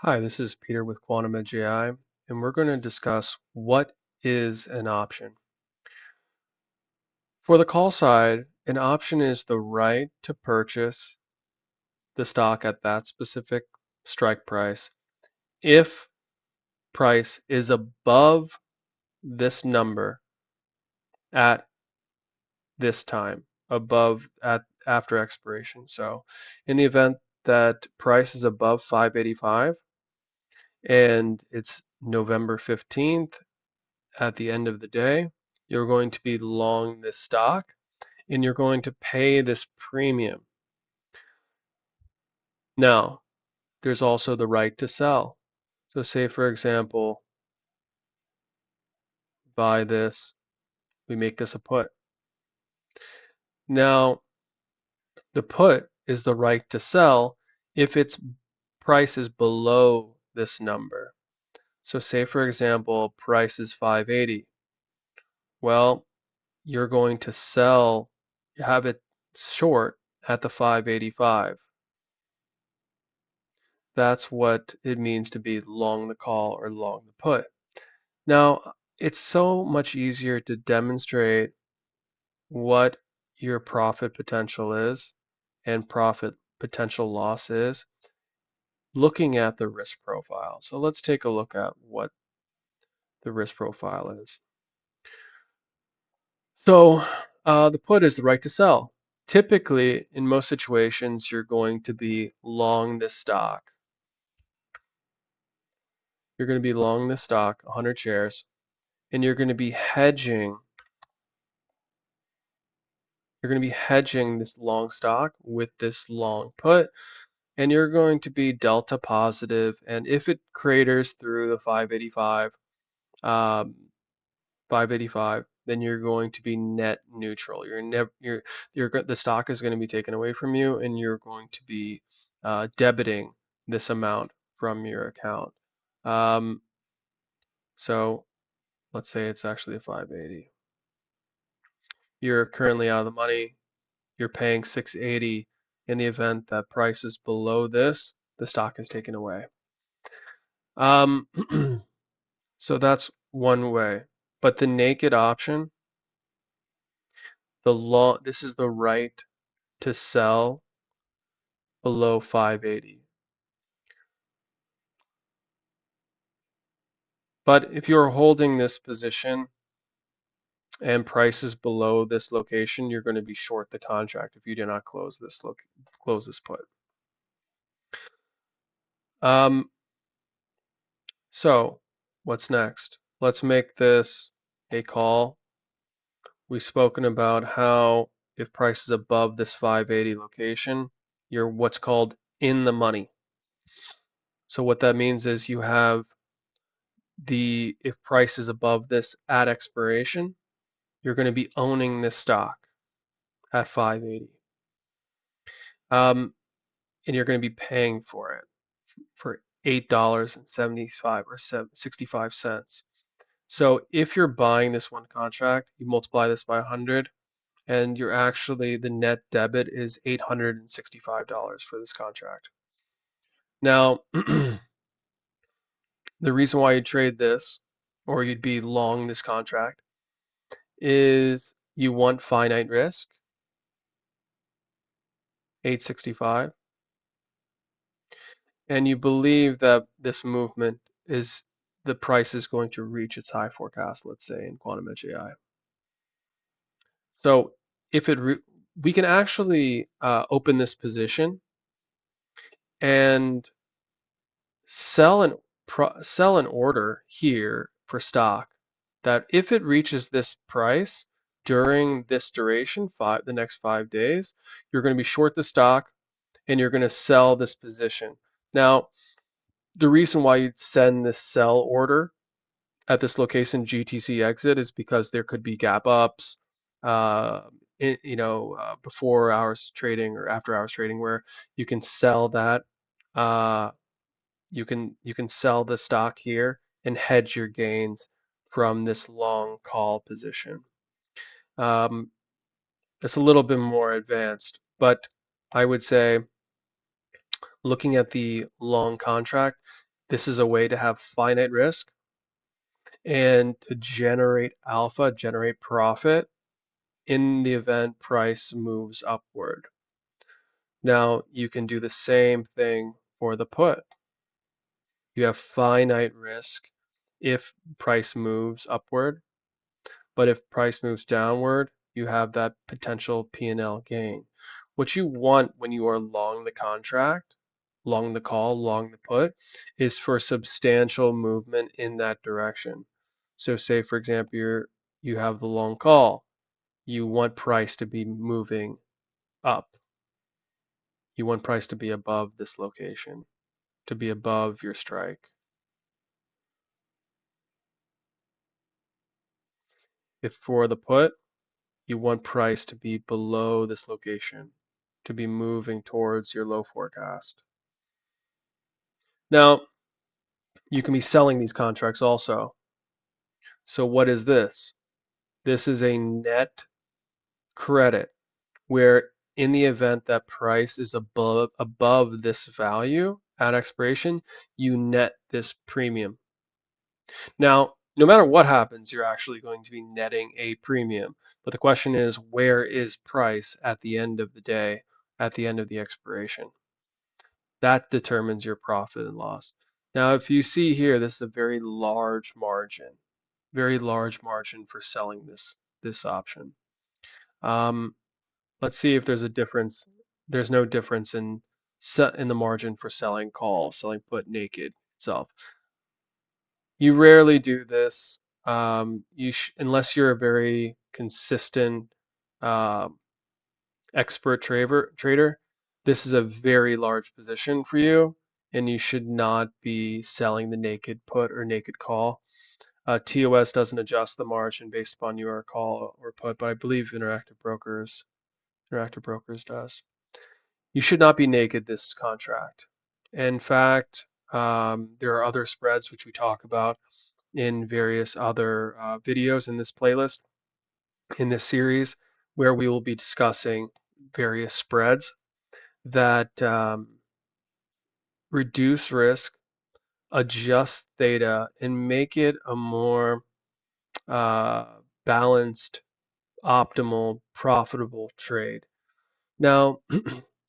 Hi, this is Peter with Quantum Edge AI, and we're going to discuss what is an option. For the call side, an option is the right to purchase the stock at that specific strike price if price is above this number at this time, above at after expiration. So, in the event that price is above 585 and it's November 15th at the end of the day, you're going to be long this stock and you're going to pay this premium. Now, there's also the right to sell. So say, for example, buy this, we make this a put. Now, the put is the right to sell if its price is below this number. So say, for example, price is 580. Well, you're going to sell, have it short at the 585. That's what it means to be long the call or long the put. Now, it's so much easier to demonstrate what your profit potential is and profit potential loss is looking at the risk profile. So let's take a look at what the risk profile is. So the put is the right to sell. Typically, in most situations, you're going to be long this stock. You're going to be long this stock, 100 shares, and you're going to be hedging. You're going to be hedging this long stock with this long put, and you're going to be delta positive. And if it craters through the 585, um, 585, then you're going to be net neutral. You're never the stock is going to be taken away from you, and you're going to be debiting this amount from your account. Um, so let's say it's actually a 580. You're currently out of the money. You're paying 680 in the event that price is below this, the stock is taken away. Um, so that's one way. But the naked option, this is the right to sell below 580. But if you're holding this position and price is below this location, you're going to be short the contract if you do not close this put. Um, so what's next? Let's make this a call. We've spoken about how if price is above this 580 location, you're what's called in the money. So what that means is you have if price is above this at expiration, you're going to be owning this stock at 580. And you're going to be paying for it for $8.75 or 65 cents. So if you're buying this one contract, you multiply this by 100, and you're actually the net debit is $865 for this contract. Now, the reason why you trade this or you'd be long this contract is you want finite risk, 865, and you believe that this movement is the price is going to reach its high forecast, let's say in quantum edge AI. So if we can actually open this position and sell an order here for stock that if it reaches this price during this duration, the next 5 days, you're going to be short the stock and you're going to sell this position. Now, the reason why you'd send this sell order at this location GTC exit is because there could be gap ups, before hours trading or after hours trading where you can sell that. Uh, you can sell the stock here and hedge your gains from this long call position. Um, it's a little bit more advanced, but I would say looking at the long contract, This is a way to have finite risk and to generate alpha, generate profit in the event price moves upward. Now, you can do the same thing for the put. You have finite risk if price moves upward, but if price moves downward, you have that potential P&L gain. What you want when you are long the contract, long the call, long the put, is for substantial movement in that direction. So say, for example, you have the long call. You want price to be moving up. You want price to be above this location, to be above your strike. If for the put, you want price to be below this location, to be moving towards your low forecast. Now, you can be selling these contracts also. So what is this? This is a net credit where in the event that price is above this value at expiration, you net this premium. Now, no matter what happens, you're actually going to be netting a premium. But the question is, where is price at the end of the day, at the end of the expiration? That determines your profit and loss. Now, if you see here, this is a very large margin for selling this option. Let's see if there's a difference. There's no difference in the margin for selling call, selling put naked itself. You rarely do this, unless you're a very consistent uh, expert trader. This is a very large position for you, and you should not be selling the naked put or naked call. TOS doesn't adjust the margin based upon your call or put, but I believe Interactive Brokers does. You should not be naked this contract. In fact, there are other spreads which we talk about in various other videos in this playlist, in this series, where we will be discussing various spreads that reduce risk, adjust theta, and make it a more balanced, optimal, profitable trade. Now,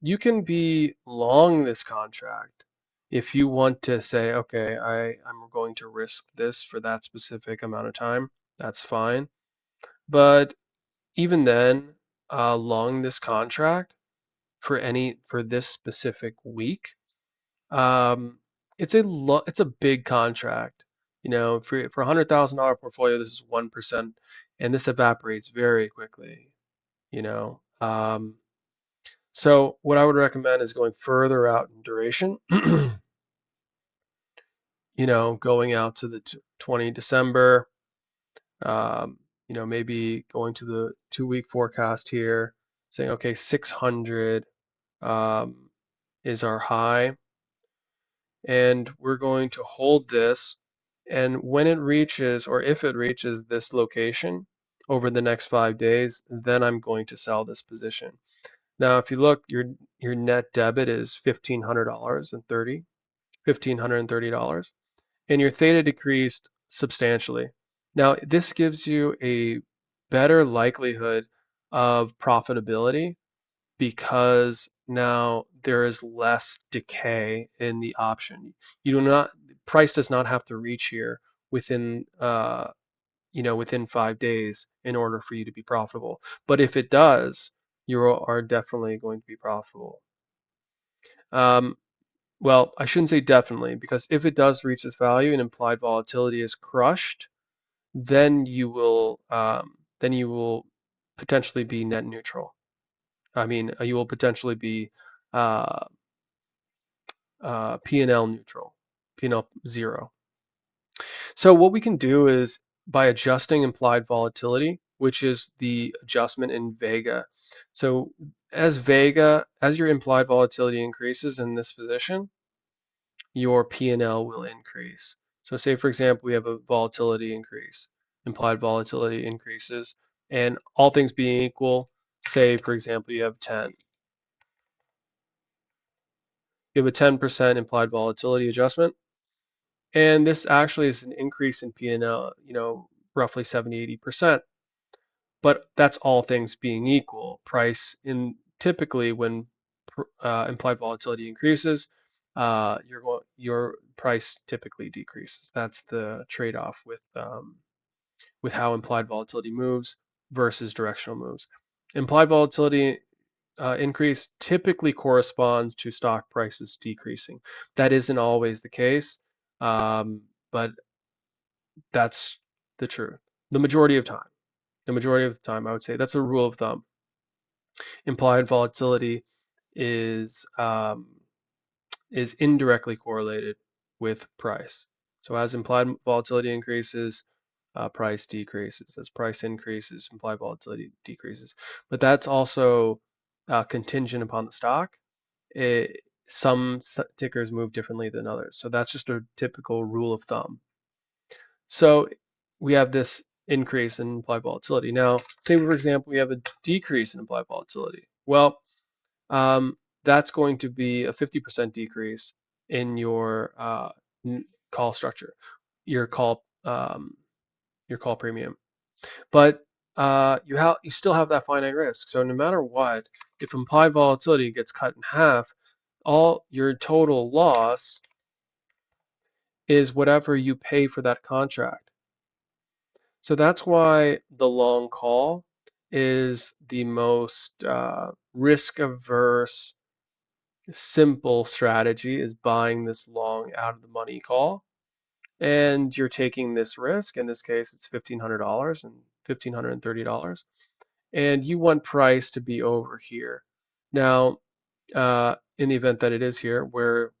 you can be long this contract if you want to say, okay, I'm going to risk this for that specific amount of time. That's fine. But even then, long this contract for this specific week, um, it's a big contract. You know, for $100,000 portfolio, this is 1%, and this evaporates very quickly. You know, so what I would recommend is going further out in duration. You know, going out to the 20 December. You know, maybe going to the 2-week forecast here, saying, okay, 600 is our high, and we're going to hold this. And when it reaches, or if it reaches this location over the next 5 days, then I'm going to sell this position. Now, if you look, your net debit is $1,530, and your theta decreased substantially. Now, this gives you a better likelihood of profitability because now there is less decay in the option. You do not Price does not have to reach here within within 5 days in order for you to be profitable. But if it does, you are definitely going to be profitable. Um, well, I shouldn't say definitely, because if it does reach this value and implied volatility is crushed, then you will potentially be net neutral. I mean, you will potentially be uh, P&L neutral, P&L zero. So what we can do is by adjusting implied volatility, which is the adjustment in Vega. So as your implied volatility increases in this position, your P&L will increase. So say, for example, we have a volatility increase, implied volatility increases, and all things being equal, say, for example, you have 10. You have a 10% implied volatility adjustment. And this actually is an increase in P&L, roughly 70-80%. But that's all things being equal. Price in typically when implied volatility increases, your price typically decreases. That's the trade-off with how implied volatility moves versus directional moves. Implied volatility increase typically corresponds to stock prices decreasing. That isn't always the case, but that's the truth. The majority of time. The majority of the time, I would say that's a rule of thumb. Implied volatility is is indirectly correlated with price. So as implied volatility increases, price decreases. As price increases, implied volatility decreases. But that's also contingent upon the stock. It, some tickers move differently than others. So that's just a typical rule of thumb. So we have this increase in implied volatility. Now, say for example, we have a decrease in implied volatility. Well, um, that's going to be a 50% decrease in your call structure, your call premium. But you still have that finite risk. So no matter what, if implied volatility gets cut in half, all your total loss is whatever you pay for that contract. So that's why the long call is the most risk averse, simple strategy is buying this long out of the money call. And you're taking this risk. In this case, it's $1,500 and $1,530. And you want price to be over here. Now, in the event that it is here, where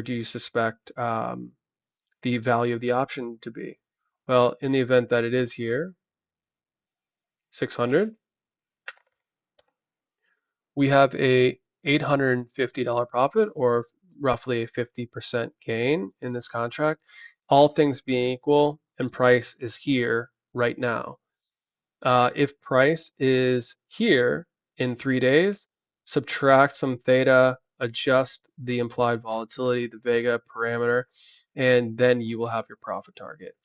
do you suspect the value of the option to be? Well, in the event that it is here, 600, we have a $850 profit, or roughly a 50% gain in this contract, all things being equal, and price is here right now. If price is here in 3 days, subtract some theta, adjust the implied volatility, the Vega parameter, and then you will have your profit target.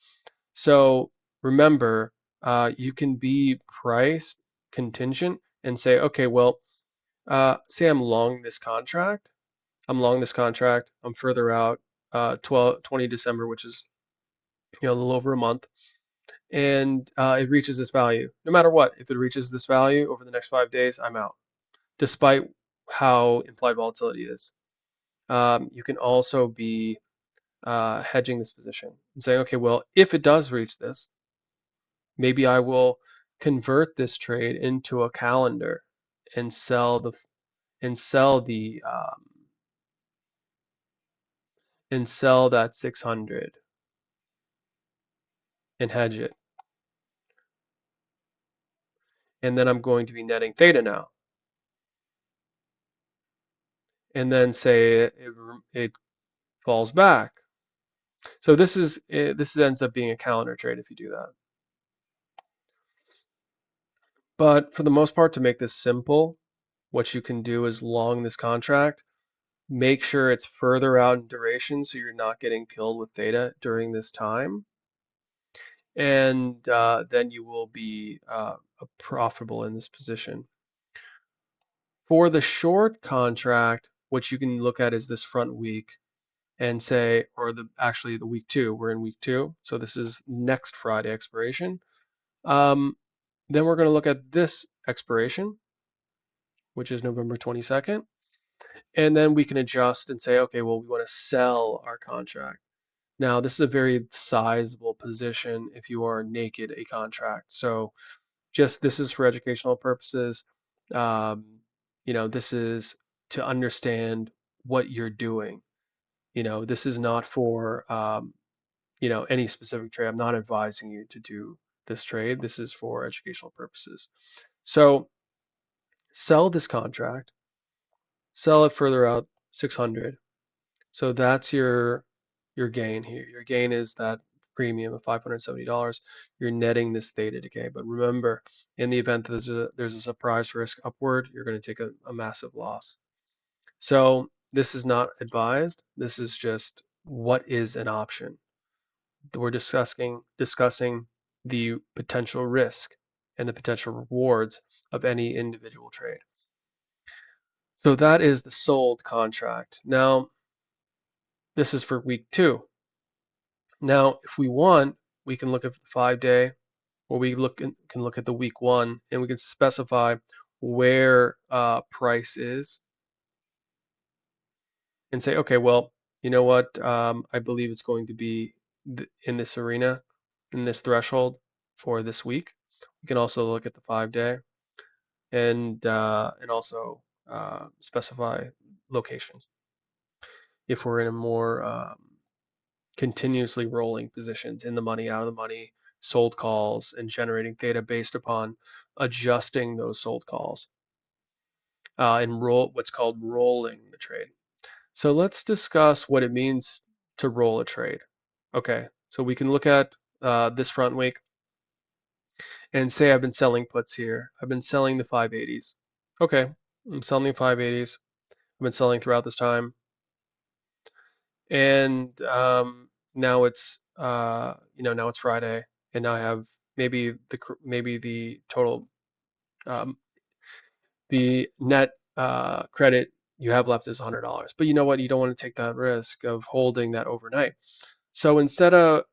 So remember, you can be price contingent and say, okay, well, say I'm long this contract. I'm further out, 20 December, which is a little over a month, and it reaches this value. No matter what, if it reaches this value over the next 5 days, I'm out, despite how implied volatility is. You can also be hedging this position and saying, okay, well, if it does reach this, maybe I will convert this trade into a calendar and sell that 600 and hedge it. And then I'm going to be netting theta now. And then say it falls back. So this ends up being a calendar trade if you do that. But for the most part, to make this simple, what you can do is long this contract. Make sure it's further out in duration so you're not getting killed with theta during this time. And then you will be profitable in this position. For the short contract, what you can look at is this front week and say, or actually the week 2, we're in week 2. So this is next Friday expiration. Then we're going to look at this expiration, which is November 22nd. And then we can adjust and say, okay, well, we want to sell our contract. Now, this is a very sizable position if you are naked a contract. So this is for educational purposes. This is to understand what you're doing. This is not for, any specific trade. I'm not advising you to do this trade. This is for educational purposes. So sell this contract, sell it further out, 600. So that's your gain here. Your gain is that premium of $570. You're netting this theta decay. But remember, in the event that there's a surprise risk upward, you're going to take a massive loss. So this is not advised. This is just what is an option. We're discussing the potential risk and the potential rewards of any individual trade. So that is the sold contract. Now, this is for week 2. Now, if we want, we can look at the 5-day, or can look at the week 1, and we can specify where price is, and say, okay, well, you know what? I believe it's going to be in this arena, in this threshold for this week. We can also look at the 5-day, and also specify locations if we're in a more continuously rolling positions, in the money, out of the money, sold calls, and generating theta based upon adjusting those sold calls, and what's called rolling the trade. So let's discuss what it means to roll a trade. Okay, so we can look at this front week and say I've been selling puts here. I've been selling the 580s. Okay, I'm selling the 580s. I've been selling throughout this time, and now it's now it's Friday, and now I have maybe the total um, the net credit you have left is $100. But you know what? You don't want to take that risk of holding that overnight. So instead of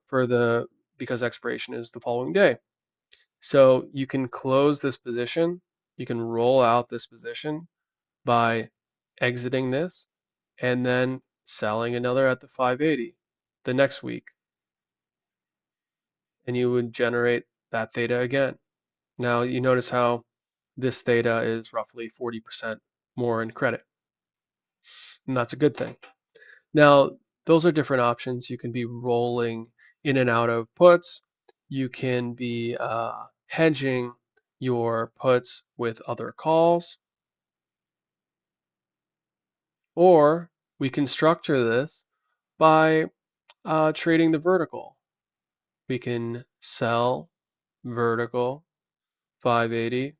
because expiration is the following day. So you can close this position, you can roll out this position by exiting this and then selling another at the 580 the next week. And you would generate that theta again. Now you notice how this theta is roughly 40% more in credit, and that's a good thing. Now, those are different options. You can be rolling in and out of puts. You can be hedging your puts with other calls, or we can structure this by trading the vertical. We can sell vertical 580,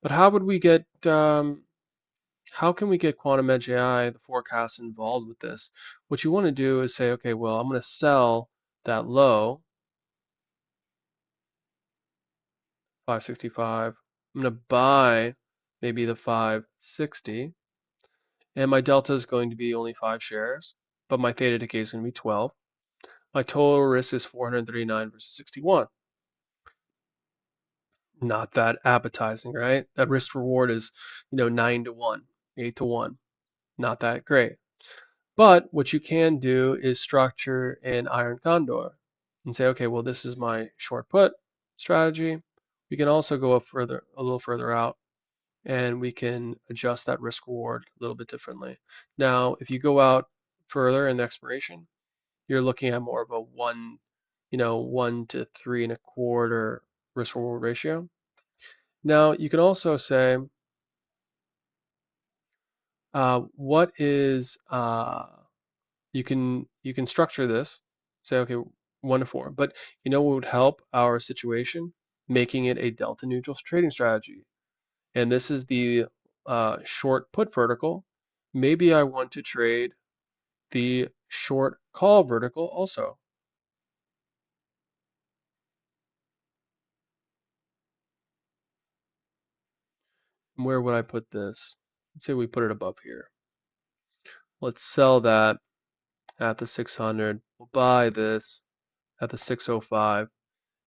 but how can we get Quantum Edge AI, the forecast, involved with this? What you want to do is say, okay, well, I'm going to sell that low, 565. I'm going to buy maybe the 560, and my delta is going to be only 5 shares, but my theta decay is going to be 12. My total risk is 439 versus 61. Not that appetizing, right? That risk reward is, 9 to 1, 8 to 1. Not that great. But what you can do is structure an iron condor and say, okay, well, this is my short put strategy. We can also go a little further out, and we can adjust that risk reward a little bit differently. Now, if you go out further in the expiration, you're looking at more of a 1 to 3.25 risk reward ratio. Now, you can also say, what is you can structure this, say, okay, 1 to 4. But you know what would help our situation? Making it a delta neutral trading strategy. And this is the short put vertical. Maybe I want to trade the short call vertical also. Where would I put this? Let's say we put it above here. Let's sell that at the 600. We'll buy this at the 605.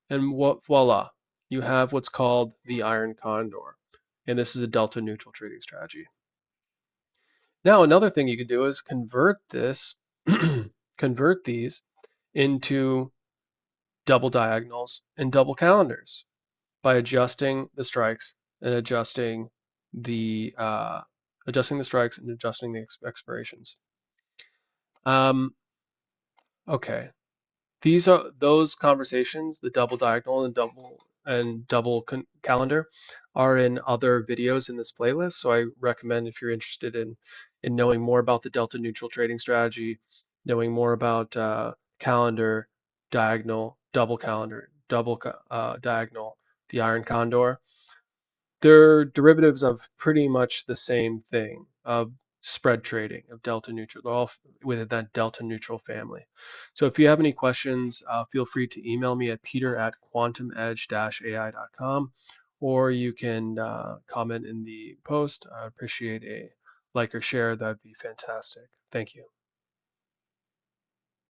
And voila, you have what's called the iron condor. And this is a delta neutral trading strategy. Now, another thing you can do is convert this, convert these into double diagonals and double calendars by adjusting the strikes and adjusting the strikes and adjusting the expirations. Okay, these are those conversations, the double diagonal and double calendar, are in other videos in this playlist. So I recommend, if you're interested in knowing more about the delta neutral trading strategy, knowing more about calendar, diagonal, double calendar, double diagonal, the iron condor, they're derivatives of pretty much the same thing. spread trading of delta neutral. They're all within that delta neutral family. So if you have any questions, feel free to email me at peter@quantumedge-ai.com, or you can comment in the post. I appreciate a like or share. That'd be fantastic. Thank you.